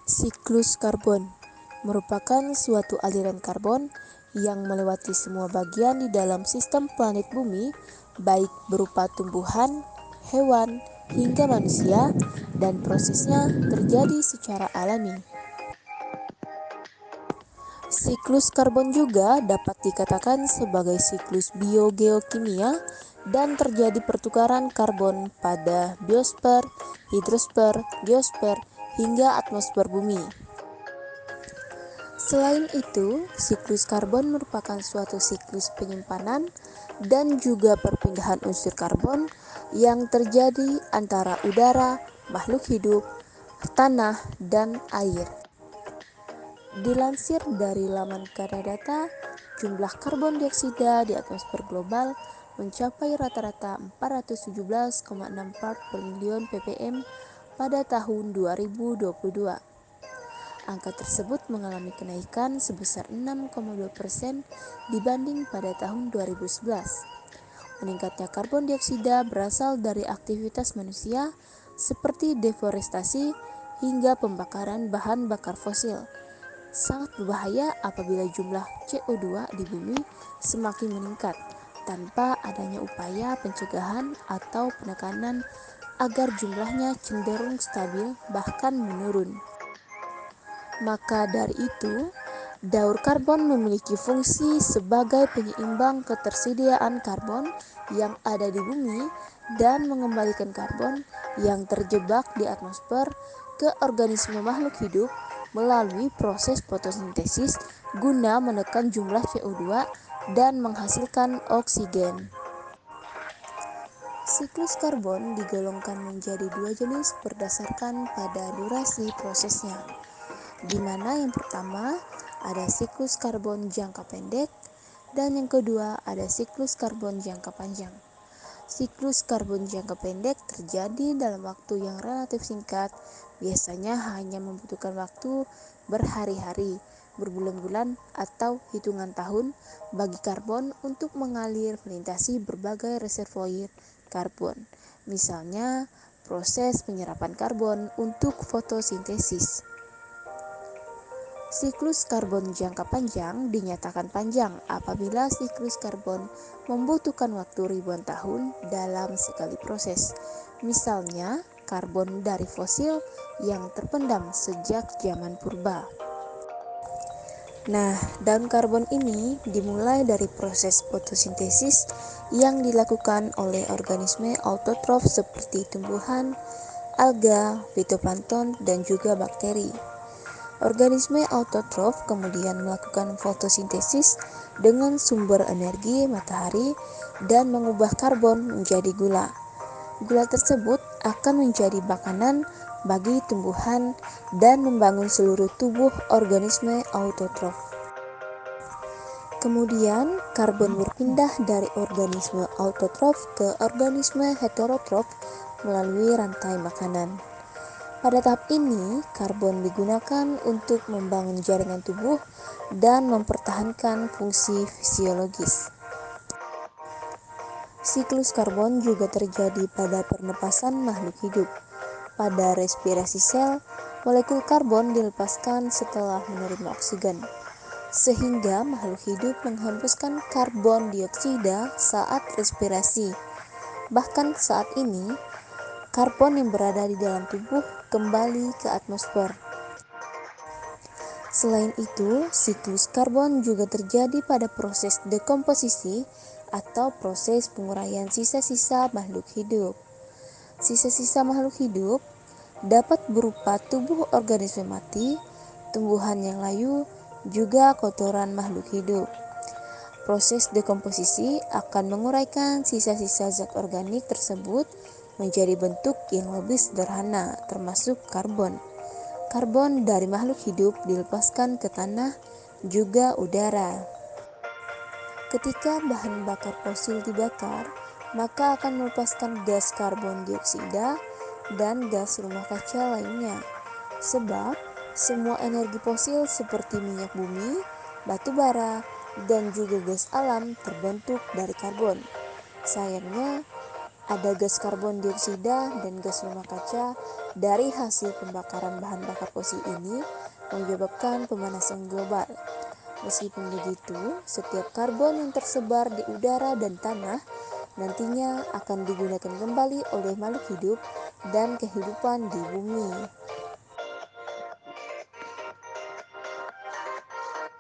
Siklus karbon merupakan suatu aliran karbon yang melewati semua bagian di dalam sistem planet bumi, baik berupa tumbuhan, hewan, hingga manusia, dan prosesnya terjadi secara alami. Siklus karbon juga dapat dikatakan sebagai siklus biogeokimia dan terjadi pertukaran karbon pada biosfer, hidrosfer, geosfer, hingga atmosfer bumi. Selain itu, siklus karbon merupakan suatu siklus penyimpanan dan juga perpindahan unsur karbon yang terjadi antara udara, makhluk hidup, tanah, dan air. Dilansir dari laman Kanadata, jumlah karbon dioksida di atmosfer global mencapai rata-rata 417,64 per milion ppm pada tahun 2022. Angka tersebut mengalami kenaikan sebesar 6,2% dibanding pada tahun 2011. Meningkatnya karbon dioksida berasal dari aktivitas manusia seperti deforestasi hingga pembakaran bahan bakar fosil. Sangat berbahaya apabila jumlah CO2 di bumi semakin meningkat tanpa adanya upaya pencegahan atau penekanan agar jumlahnya cenderung stabil bahkan menurun. Maka dari itu, daur karbon memiliki fungsi sebagai penyeimbang ketersediaan karbon yang ada di bumi dan mengembalikan karbon yang terjebak di atmosfer ke organisme makhluk hidup melalui proses fotosintesis guna menekan jumlah CO2 dan menghasilkan oksigen. Siklus karbon digolongkan menjadi dua jenis berdasarkan pada durasi prosesnya, di mana yang pertama ada siklus karbon jangka pendek dan yang kedua ada siklus karbon jangka panjang. Siklus karbon jangka pendek terjadi dalam waktu yang relatif singkat, biasanya hanya membutuhkan waktu berhari-hari, berbulan-bulan, atau hitungan tahun bagi karbon untuk mengalir melintasi berbagai reservoir karbon. Misalnya, proses penyerapan karbon untuk fotosintesis. Siklus karbon jangka panjang dinyatakan panjang apabila siklus karbon membutuhkan waktu ribuan tahun dalam sekali proses. Misalnya, karbon dari fosil yang terpendam sejak zaman purba. Nah, daun karbon ini dimulai dari proses fotosintesis yang dilakukan oleh organisme autotrof seperti tumbuhan, alga, fitoplankton, dan juga bakteri. Organisme autotrof kemudian melakukan fotosintesis dengan sumber energi matahari dan mengubah karbon menjadi gula. Gula tersebut akan menjadi makanan bagi tumbuhan dan membangun seluruh tubuh organisme autotrof. Kemudian, karbon berpindah dari organisme autotrof ke organisme heterotrof melalui rantai makanan. Pada tahap ini, karbon digunakan untuk membangun jaringan tubuh dan mempertahankan fungsi fisiologis. Siklus karbon juga terjadi pada pernapasan makhluk hidup. Pada respirasi sel, molekul karbon dilepaskan setelah menerima oksigen, sehingga makhluk hidup menghembuskan karbon dioksida saat respirasi. Bahkan saat ini, karbon yang berada di dalam tubuh kembali ke atmosfer. Selain itu, siklus karbon juga terjadi pada proses dekomposisi atau proses penguraian sisa-sisa makhluk hidup. Sisa-sisa makhluk hidup dapat berupa tubuh organisme mati, tumbuhan yang layu, juga kotoran makhluk hidup. Proses dekomposisi akan menguraikan sisa-sisa zat organik tersebut menjadi bentuk yang lebih sederhana, termasuk karbon. Karbon dari makhluk hidup dilepaskan ke tanah, juga udara. Ketika bahan bakar fosil dibakar, maka akan melepaskan gas karbon dioksida dan gas rumah kaca lainnya. Sebab semua energi fosil seperti minyak bumi, batu bara, dan juga gas alam terbentuk dari karbon. Sayangnya, Ada gas karbon dioksida dan gas rumah kaca dari hasil pembakaran bahan bakar fosil ini menyebabkan pemanasan global. Meskipun begitu, setiap karbon yang tersebar di udara dan tanah nantinya akan digunakan kembali oleh makhluk hidup dan kehidupan di bumi.